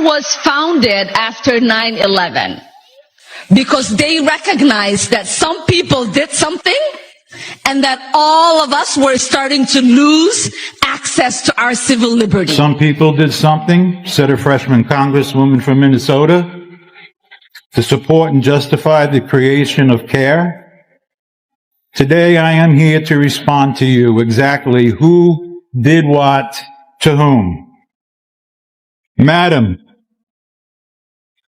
was founded after 9/11 because they recognized that some people did something and that all of us were starting to lose access to our civil liberty. Some people did something, said a freshman congresswoman from Minnesota, to support and justify the creation of CARE. Today I am here to respond to you exactly who did what to whom. Madam,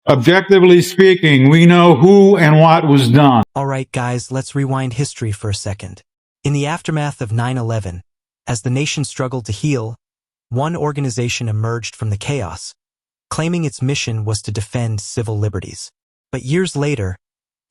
objectively speaking, we know who and what was done. All right, guys, let's rewind history for a second. In the aftermath of 9/11, as the nation struggled to heal, one organization emerged from the chaos, claiming its mission was to defend civil liberties. But years later,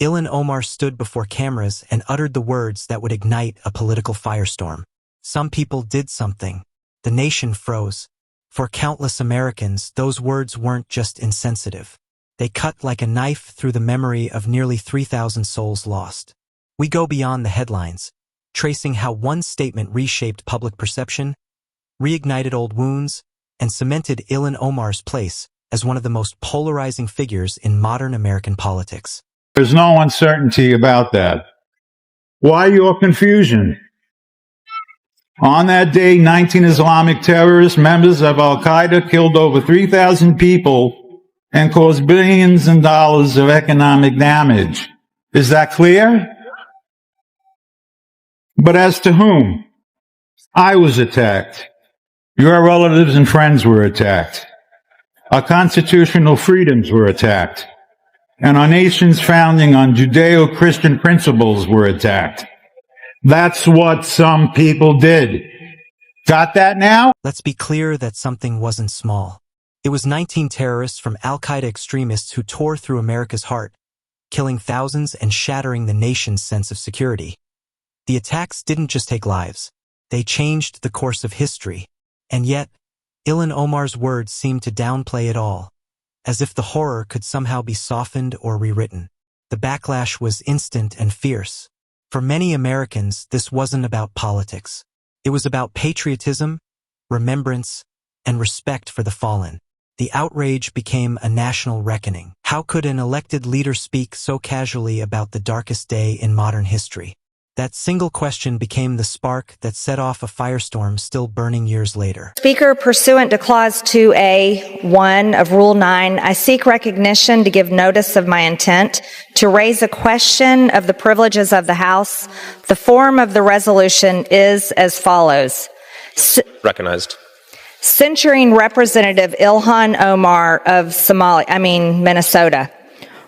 Ilhan Omar stood before cameras and uttered the words that would ignite a political firestorm. Some people did something. The nation froze. For countless Americans, those words weren't just insensitive. They cut like a knife through the memory of nearly 3,000 souls lost. We go beyond the headlines, tracing how one statement reshaped public perception, reignited old wounds, and cemented Ilhan Omar's place as one of the most polarizing figures in modern American politics. There's no uncertainty about that. Why your confusion? On that day, 19 Islamic terrorist members of Al-Qaeda killed over 3,000 people and caused billions of dollars of economic damage. Is that clear? But as to whom? I was attacked. Your relatives and friends were attacked. Our constitutional freedoms were attacked. And our nation's founding on Judeo-Christian principles were attacked. That's what some people did. Got that now? Let's be clear that something wasn't small. It was 19 terrorists from Al-Qaeda extremists who tore through America's heart, killing thousands and shattering the nation's sense of security. The attacks didn't just take lives. They changed the course of history. And yet, Ilhan Omar's words seemed to downplay it all, as if the horror could somehow be softened or rewritten. The backlash was instant and fierce. For many Americans, this wasn't about politics. It was about patriotism, remembrance, and respect for the fallen. The outrage became a national reckoning. How could an elected leader speak so casually about the darkest day in modern history? That single question became the spark that set off a firestorm still burning years later. Speaker, pursuant to Clause 2A.1 of Rule 9, I seek recognition to give notice of my intent to raise a question of the privileges of the House. The form of the resolution is as follows. Recognized. Censuring Representative Ilhan Omar of Minnesota.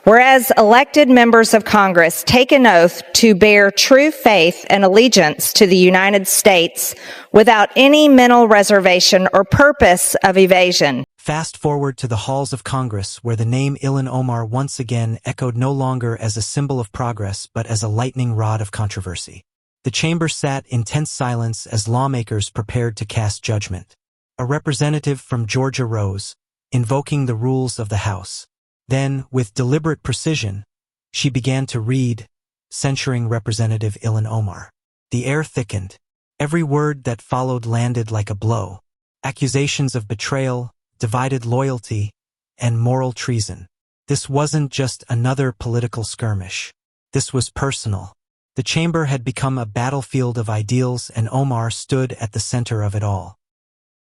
Whereas elected members of Congress take an oath to bear true faith and allegiance to the United States without any mental reservation or purpose of evasion. Fast forward to the halls of Congress, where the name Ilhan Omar once again echoed no longer as a symbol of progress, but as a lightning rod of controversy. The chamber sat in tense silence as lawmakers prepared to cast judgment. A representative from Georgia rose, invoking the rules of the House. Then, with deliberate precision, she began to read, censuring Representative Ilhan Omar. The air thickened. Every word that followed landed like a blow. Accusations of betrayal, divided loyalty, and moral treason. This wasn't just another political skirmish. This was personal. The chamber had become a battlefield of ideals, and Omar stood at the center of it all.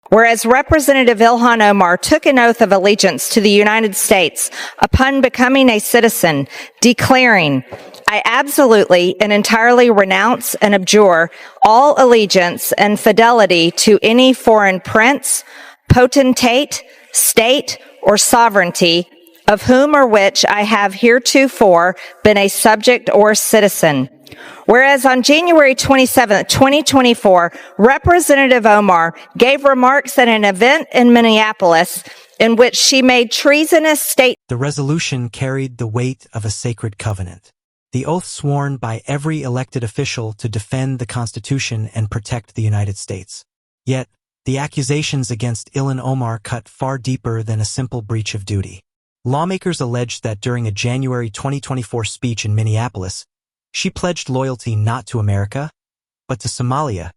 Whereas Representative Ilhan Omar took an oath of allegiance to the United States upon becoming a citizen, declaring, I absolutely and entirely renounce and abjure all allegiance and fidelity to any foreign prince, potentate, state, or sovereignty, of whom or which I have heretofore been a subject or citizen. Whereas on January 27, 2024, Representative Omar gave remarks at an event in Minneapolis in which she made treasonous statements. The resolution carried the weight of a sacred covenant. The oath sworn by every elected official to defend the Constitution and protect the United States. Yet, the accusations against Ilhan Omar cut far deeper than a simple breach of duty. Lawmakers alleged that during a January 2024 speech in Minneapolis, she pledged loyalty not to America, but to Somalia,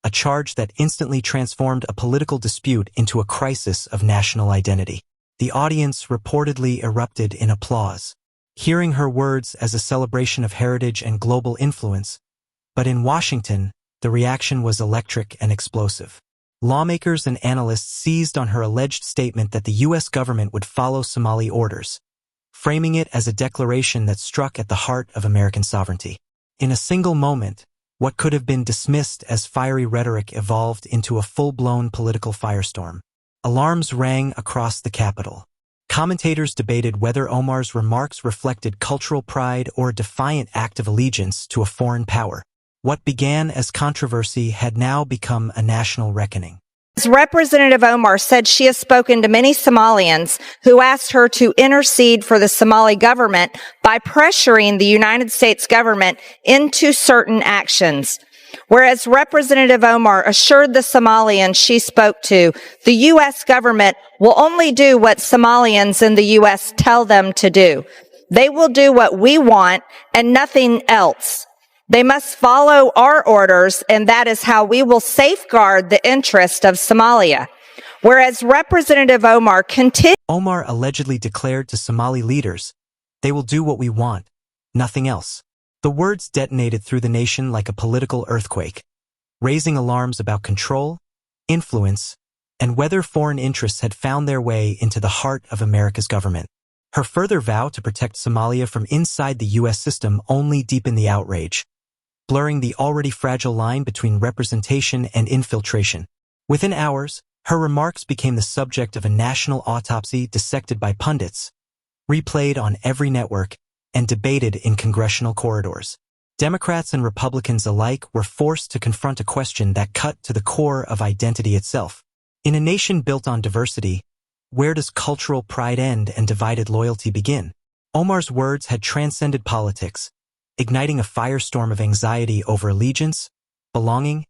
a charge that instantly transformed a political dispute into a crisis of national identity. The audience reportedly erupted in applause, hearing her words as a celebration of heritage and global influence. But in Washington, the reaction was electric and explosive. Lawmakers and analysts seized on her alleged statement that the U.S. government would follow Somali orders, framing it as a declaration that struck at the heart of American sovereignty. In a single moment, what could have been dismissed as fiery rhetoric evolved into a full-blown political firestorm. Alarms rang across the Capitol. Commentators debated whether Omar's remarks reflected cultural pride or a defiant act of allegiance to a foreign power. What began as controversy had now become a national reckoning. Representative Omar said she has spoken to many Somalians who asked her to intercede for the Somali government by pressuring the United States government into certain actions. Whereas Representative Omar assured the Somalians she spoke to, the U.S. government will only do what Somalians in the U.S. tell them to do. They will do what we want and nothing else. They must follow our orders, and that is how we will safeguard the interest of Somalia. Whereas Representative Omar continued. Omar allegedly declared to Somali leaders, "They will do what we want, nothing else." The words detonated through the nation like a political earthquake, raising alarms about control, influence, and whether foreign interests had found their way into the heart of America's government. Her further vow to protect Somalia from inside the U.S. system only deepened the outrage, blurring the already fragile line between representation and infiltration. Within hours, her remarks became the subject of a national autopsy dissected by pundits, replayed on every network, and debated in congressional corridors. Democrats and Republicans alike were forced to confront a question that cut to the core of identity itself. In a nation built on diversity, where does cultural pride end and divided loyalty begin? Omar's words had transcended politics, igniting a firestorm of anxiety over allegiance, belonging,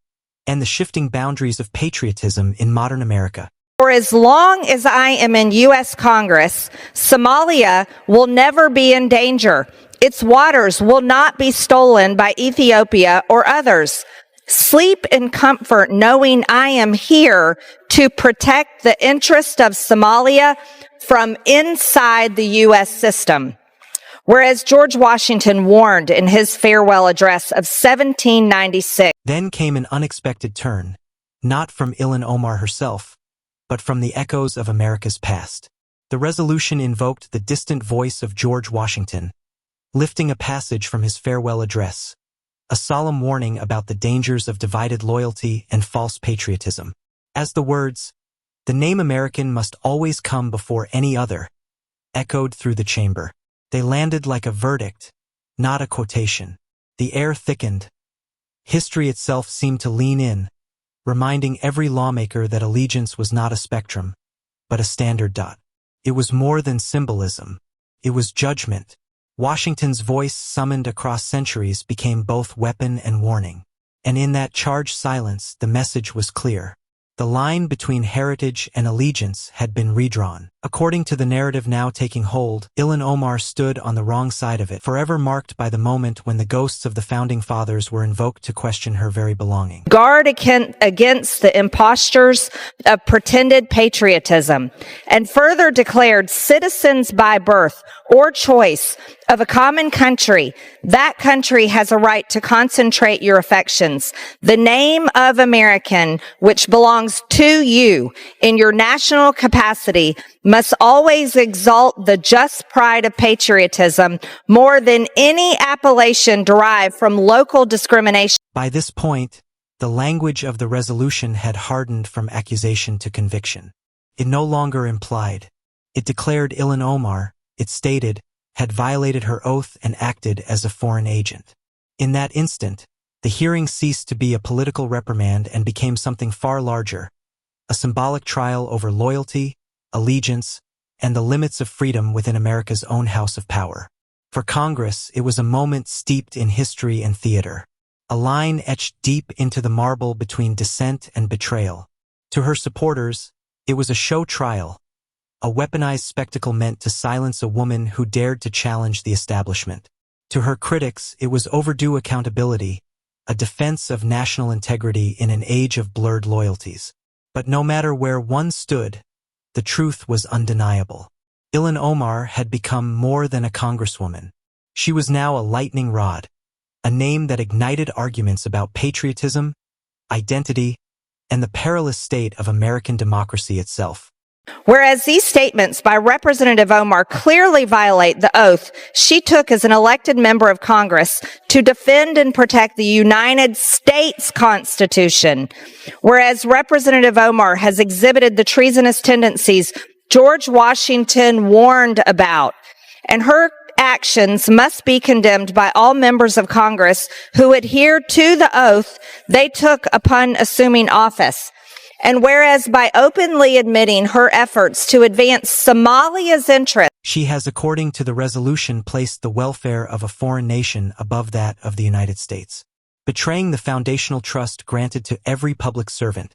and the shifting boundaries of patriotism in modern America. For as long as I am in U.S. Congress, Somalia will never be in danger. Its waters will not be stolen by Ethiopia or others. Sleep in comfort knowing I am here to protect the interest of Somalia from inside the U.S. system. Whereas George Washington warned in his farewell address of 1796. Then came an unexpected turn, not from Ilhan Omar herself, but from the echoes of America's past. The resolution invoked the distant voice of George Washington, lifting a passage from his farewell address, a solemn warning about the dangers of divided loyalty and false patriotism. As the words, "The name American must always come before any other," echoed through the chamber. They landed like a verdict, not a quotation. The air thickened. History itself seemed to lean in, reminding every lawmaker that allegiance was not a spectrum, but a standard dot. It was more than symbolism. It was judgment. Washington's voice, summoned across centuries, became both weapon and warning. And in that charged silence, the message was clear. The line between heritage and allegiance had been redrawn. According to the narrative now taking hold, Ilhan Omar stood on the wrong side of it, forever marked by the moment when the ghosts of the founding fathers were invoked to question her very belonging. Guard against the impostures of pretended patriotism, and further declared citizens by birth or choice of a common country. That country has a right to concentrate your affections. The name of American, which belongs to you in your national capacity, must always exalt the just pride of patriotism more than any appellation derived from local discrimination. By this point, the language of the resolution had hardened from accusation to conviction. It no longer implied. It declared Ilhan Omar, it stated, had violated her oath and acted as a foreign agent. In that instant, the hearing ceased to be a political reprimand and became something far larger, a symbolic trial over loyalty, allegiance, and the limits of freedom within America's own house of power. For Congress, it was a moment steeped in history and theater, a line etched deep into the marble between dissent and betrayal. To her supporters, it was a show trial, a weaponized spectacle meant to silence a woman who dared to challenge the establishment. To her critics, it was overdue accountability, a defense of national integrity in an age of blurred loyalties. But no matter where one stood, the the truth was undeniable. Ilhan Omar had become more than a congresswoman. She was now a lightning rod, a name that ignited arguments about patriotism, identity, and the perilous state of American democracy itself. Whereas these statements by Representative Omar clearly violate the oath she took as an elected member of Congress to defend and protect the United States Constitution. Whereas Representative Omar has exhibited the treasonous tendencies George Washington warned about, and her actions must be condemned by all members of Congress who adhere to the oath they took upon assuming office. And whereas by openly admitting her efforts to advance Somalia's interests, she has, according to the resolution, placed the welfare of a foreign nation above that of the United States, betraying the foundational trust granted to every public servant.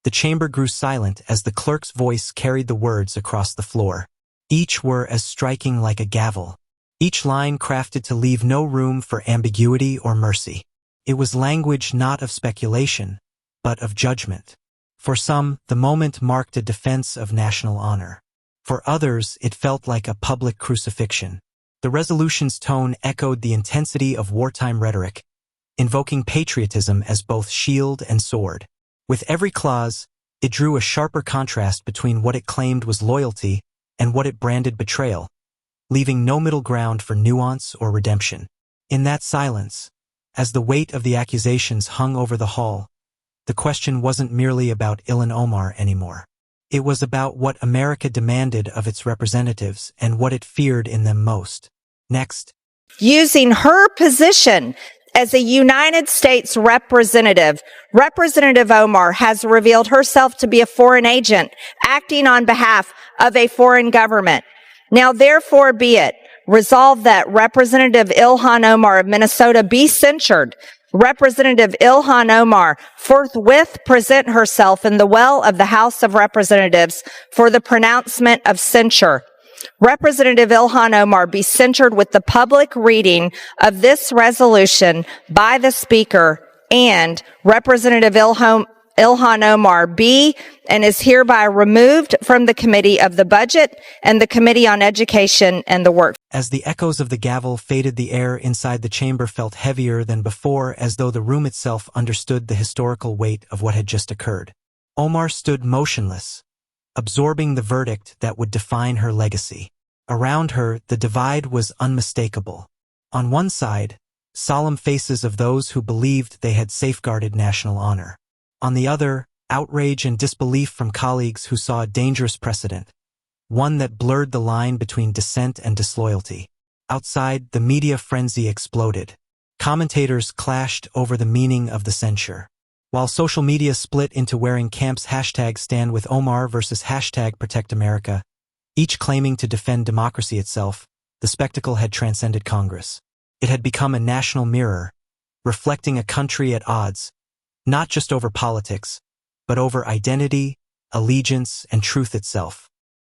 The chamber grew silent as the clerk's voice carried the words across the floor. Each were as striking like a gavel, each line crafted to leave no room for ambiguity or mercy. It was language not of speculation, but of judgment. For some, the moment marked a defense of national honor. For others, it felt like a public crucifixion. The resolution's tone echoed the intensity of wartime rhetoric, invoking patriotism as both shield and sword. With every clause, it drew a sharper contrast between what it claimed was loyalty and what it branded betrayal, leaving no middle ground for nuance or redemption. In that silence, as the weight of the accusations hung over the hall, the question wasn't merely about Ilhan Omar anymore. It was about what America demanded of its representatives and what it feared in them most. Next, using her position as a United States representative, Representative Omar has revealed herself to be a foreign agent acting on behalf of a foreign government. Now, therefore, be it resolved that Representative Ilhan Omar of Minnesota be censured. Representative Ilhan Omar forthwith present herself in the well of the House of Representatives for the pronouncement of censure. Representative Ilhan Omar be censured with the public reading of this resolution by the Speaker, and Representative Ilhan Omar be and is hereby removed from the Committee of the Budget and the Committee on Education and the Workforce. as the echoes of the gavel faded, the air inside the chamber felt heavier than before, as though the room itself understood the historical weight of what had just occurred. Omar stood motionless, absorbing the verdict that would define her legacy. Around her, the divide was unmistakable. On one side, solemn faces of those who believed they had safeguarded national honor. On the other, outrage and disbelief from colleagues who saw a dangerous precedent, one that blurred the line between dissent and disloyalty. Outside, the media frenzy exploded. Commentators clashed over the meaning of the censure. While social media split into wearing camps #StandWithOmar versus #ProtectAmerica, each claiming to defend democracy itself, the spectacle had transcended Congress. It had become a national mirror, reflecting a country at odds, not just over politics, but over identity, allegiance, and truth itself.